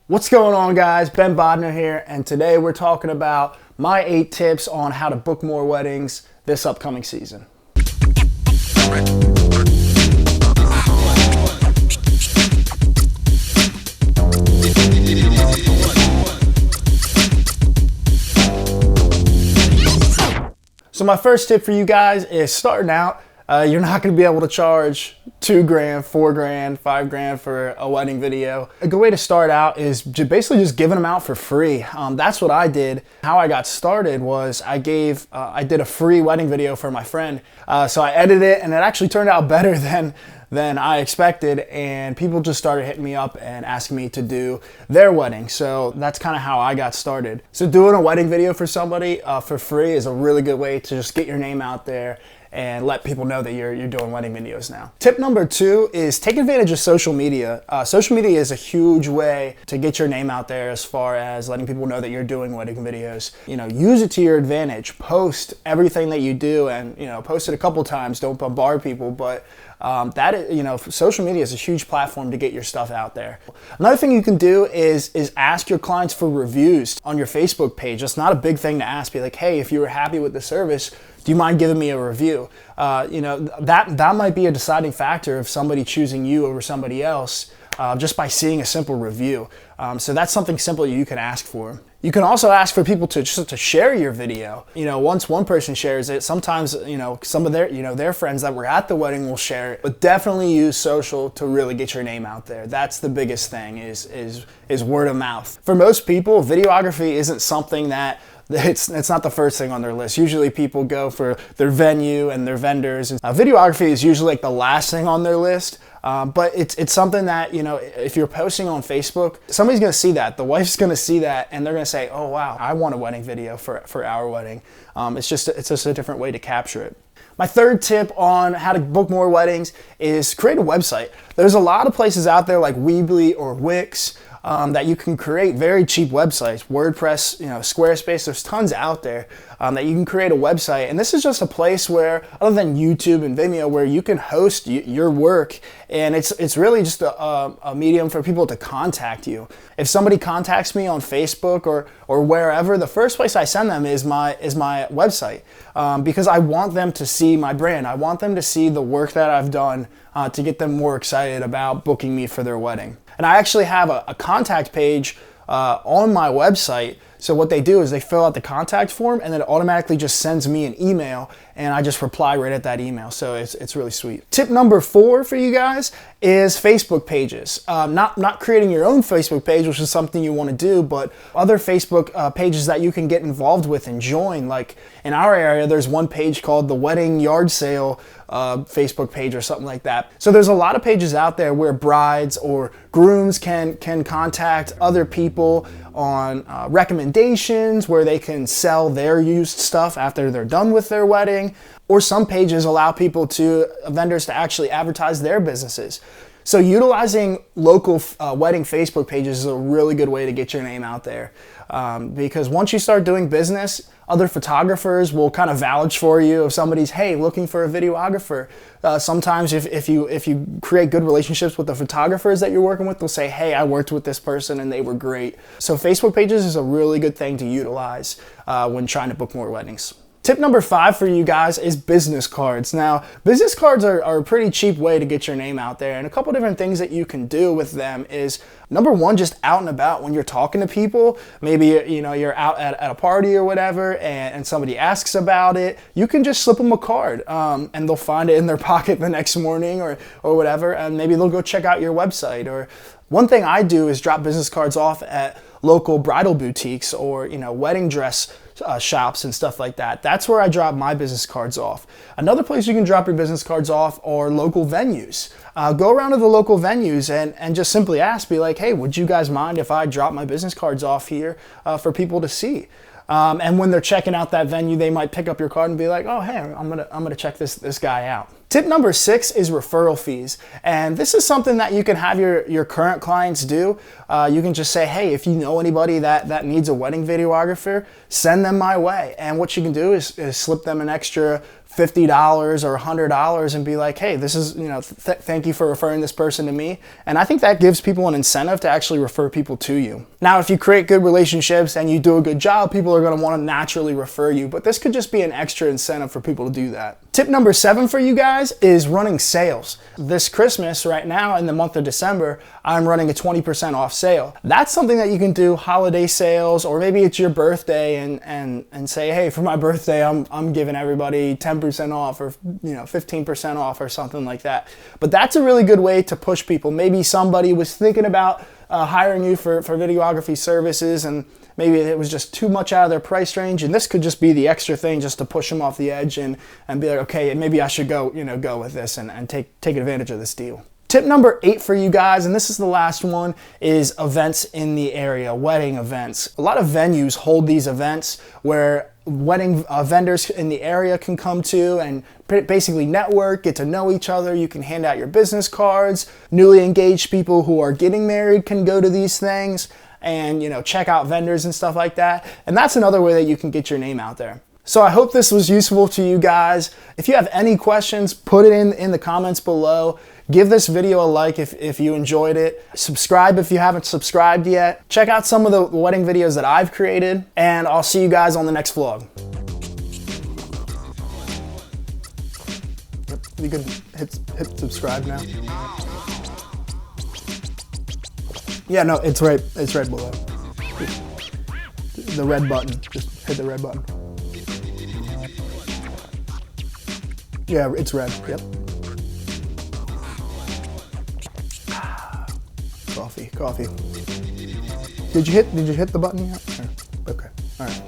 What's going on, guys? Ben Bodnar here, and today we're talking about my 8 tips on how to book more weddings this upcoming season. So my first tip for you guys is starting out, you're not going to be able to charge $2 grand, $4 grand, $5 grand for a wedding video. A good way to start out is basically just giving them out for free. That's what I did. How I got started was I did a free wedding video for my friend. So I edited it, and it actually turned out better than I expected, and people just started hitting me up and asking me to do their wedding. So that's kind of how I got started. So doing a wedding video for somebody for free is a really good way to just get your name out there and let people know that you're doing wedding videos now. Tip number 2 is take advantage of social media. Social media is a huge way to get your name out there as far as letting people know that you're doing wedding videos. Use it to your advantage. Post everything that you do, and post it a couple times. Don't bombard people, but social media is a huge platform to get your stuff out there. Another thing you can do is ask your clients for reviews on your Facebook page. It's not a big thing to ask. Be like, hey, if you were happy with the service, do you mind giving me a review? That might be a deciding factor of somebody choosing you over somebody else just by seeing a simple review. So that's something simple you can ask for. You can also ask for people to share your video. Once one person shares it, sometimes some of their friends that were at the wedding will share it. But definitely use social to really get your name out there. That's the biggest thing is word of mouth. For most people, videography isn't something that it's not the first thing on their list. Usually people go for their venue and their vendors. Videography is usually like the last thing on their list. But it's something that, if you're posting on Facebook, somebody's going to see that. The wife's going to see that, and they're going to say, oh, wow, I want a wedding video for our wedding. It's just a different way to capture it. My third tip on how to book more weddings is create a website. There's a lot of places out there like Weebly or Wix that you can create very cheap websites. WordPress, Squarespace, there's tons out there that you can create a website. And this is just a place where, other than YouTube and Vimeo, where you can host your work, and it's really just a medium for people to contact you. If somebody contacts me on Facebook or wherever, the first place I send them is my website because I want them to see my brand. I want them to see the work that I've done to get them more excited about booking me for their wedding. And I actually have a contact page on my website. So what they do is they fill out the contact form, and then it automatically just sends me an email, and I just reply right at that email. So it's really sweet. Tip number 4 for you guys is Facebook pages. Not creating your own Facebook page, which is something you want to do, but other Facebook pages that you can get involved with and join. Like in our area, there's one page called the Wedding Yard Sale Facebook page or something like that. So there's a lot of pages out there where brides or grooms can contact other people on recommendations, where they can sell their used stuff after they're done with their wedding. Or some pages allow vendors to actually advertise their businesses. So utilizing local wedding Facebook pages is a really good way to get your name out there. Because once you start doing business, other photographers will kind of vouch for you. If somebody's, hey, looking for a videographer, sometimes if you create good relationships with the photographers that you're working with, they'll say, hey, I worked with this person and they were great. So Facebook pages is a really good thing to utilize when trying to book more weddings. Tip number 5 for you guys is business cards. Now, business cards are a pretty cheap way to get your name out there, and a couple different things that you can do with them is, number 1, just out and about when you're talking to people. Maybe you're out at a party or whatever, and somebody asks about it. You can just slip them a card, and they'll find it in their pocket the next morning or whatever, and maybe they'll go check out your website. Or one thing I do is drop business cards off at local bridal boutiques or wedding dress shops and stuff like that. That's where I drop my business cards off. Another place you can drop your business cards off are local venues. Go around to the local venues and just simply ask, be like, hey, would you guys mind if I drop my business cards off here for people to see? And when they're checking out that venue, they might pick up your card and be like, oh, hey, I'm gonna check this guy out. Tip number 6 is referral fees. And this is something that you can have your current clients do. You can just say, hey, if you know anybody that needs a wedding videographer, send them my way. And what you can do is slip them an extra $50 or $100 and be like, hey, this is, thank you for referring this person to me. And I think that gives people an incentive to actually refer people to you. Now, if you create good relationships and you do a good job, people are going to want to naturally refer you, but this could just be an extra incentive for people to do that. Tip number 7 for you guys is running sales. This Christmas right now in the month of December, I'm running a 20% off sale. That's something that you can do, holiday sales, or maybe it's your birthday and say, hey, for my birthday, I'm giving everybody 10% off or 15% off or something like that. But that's a really good way to push people. Maybe somebody was thinking about hiring you for videography services, and maybe it was just too much out of their price range, and this could just be the extra thing just to push them off the edge and be like, okay, maybe I should go with this and take advantage of this deal. Tip number 8 for you guys, and this is the last one, is events in the area, wedding events. A lot of venues hold these events where wedding vendors in the area can come to and basically network, get to know each other. You can hand out your business cards. Newly engaged people who are getting married can go to these things and check out vendors and stuff like that. And that's another way that you can get your name out there. So I hope this was useful to you guys. If you have any questions, put it in the comments below. Give this video a like if you enjoyed it. Subscribe if you haven't subscribed yet. Check out some of the wedding videos that I've created, and I'll see you guys on the next vlog. Yep, you can hit subscribe now. Yeah, no, it's right below. The red button, just hit the red button. Yeah, it's red, yep. Coffee. Did you hit the button yet? Okay, all right.